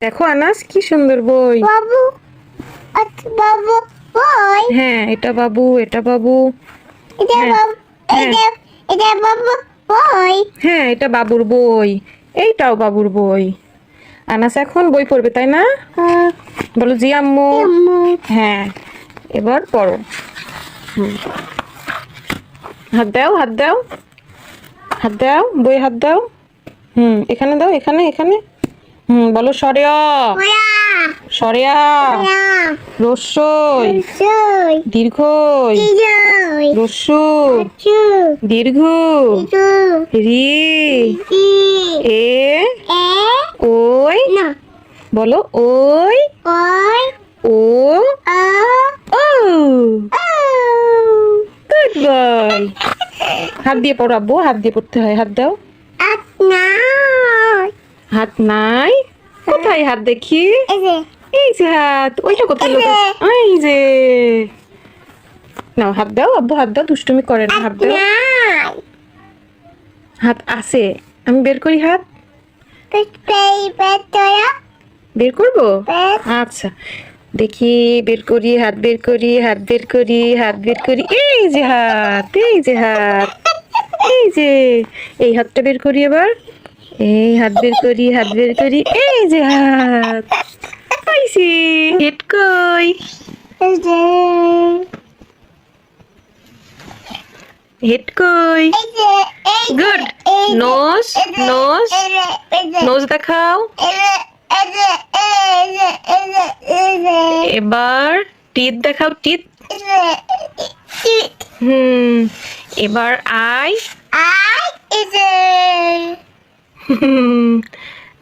দেখো আনাস কি সুন্দর বই। বাবু, আচ্ছা বাবু বই। হ্যাঁ এটা বাবু, এটা বাবু। এটা হ্যাঁ বাবু, হ্যাঁ এটা বাবু বই। হ্যাঁ এটা বাবুর বই। এইটাও বাবুর বই। আনাস এখন বই পড়বে তাই না? হ্যাঁ, বলো জি আম্মু। আম্মু। হ্যাঁ এবার পড়ো। হুম, হাত দাও, হাত দাও, হাত দাও, বই হাত দাও। এখানে দাও, এখানে এখানে। বলো সরেয়া, ওয়া, সরেয়া, ওয়া, রস্যই, সই, দীর্ঘই, ইজই, রস্যু, আচু, দীর্ঘ, ইজু, রি, ই, এ, এ, ওই, না, বলো ওই, ওই, ও, আ, ও। ও। Good boy. হাত দিয়ে পড়ো আব্বু, হাত দিয়ে পড়তে হয়। হাত দাও। আপনা, হাত নাই? কোথায় হাত দেখি? এই যে, এই যে হাত, ওইটা কোথায় লোক আছে? এই যে। নাও হাত দাও আব্বু, হাত দাও, দুষ্টুমি করে না, হাত দাও। আপনা, হাত আছে, আমি বের করি হাত। পেই পেতয়া, বের করবো? পেত, আচ্ছা দেখি, বের করি, হাত বের করি, হাত বের করি, হাত বের করি। এই যে হাত, এই যে হাত, এই যে। এই হাতটা বের করি এবার। এই হাত বের করি, হাত বের করি, এই যে হাত পাইছি। হেড কই? এই যে, হেড কই? এই যে, এই যে, গুড। এই যে, নোজ, এই যে, নোজ, এই যে, এই যে, নোজ দেখাও। এই যে, এই যে, এই যে, এই যে, এই যে, এবার টিথ দেখাও, টিথ। এই যে, ই- হুম এবার আই। আই, এই যে,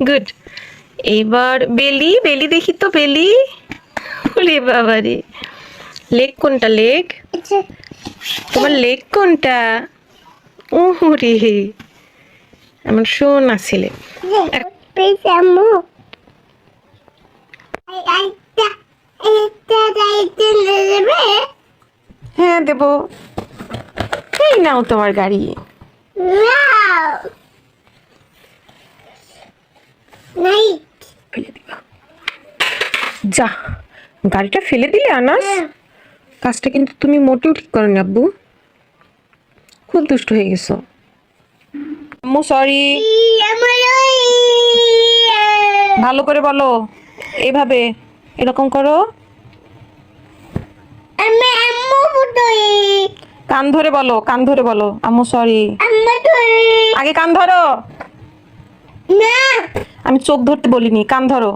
গুড। এইবার বেলি, বেলি দেখি তো বেলি। ওরে বাবা রে, লেগ কোনটা? লেগ? এই যে, তোমার লেগ কোনটা? ওরে আমার সোনা ছেলে। এই যে, please, আম্মু। এইটা, এইটা, এইটা নেবে? হ্যাঁ দেবো। এই নাও তোমার গাড়ি। Wow! নাই। ফেলে দিবা। যা, গাড়িটা ফেলে দিলে আনাস। কাজটা কিন্তু তুমি মোটেও ঠিক করনি আব্বু, খুব দুষ্ট হয়ে গেছো। আম্মু সরি। ভালো করে বলো, এইভাবে, এরকম করো। আমি আম্মু বুতই। কান ধরে বলো, কান ধরে বলো আম্মু সরি। আম্মু তুই। আগে কান ধরো। না। আমি চোখ ধরতে বলিনি, কান ধরো।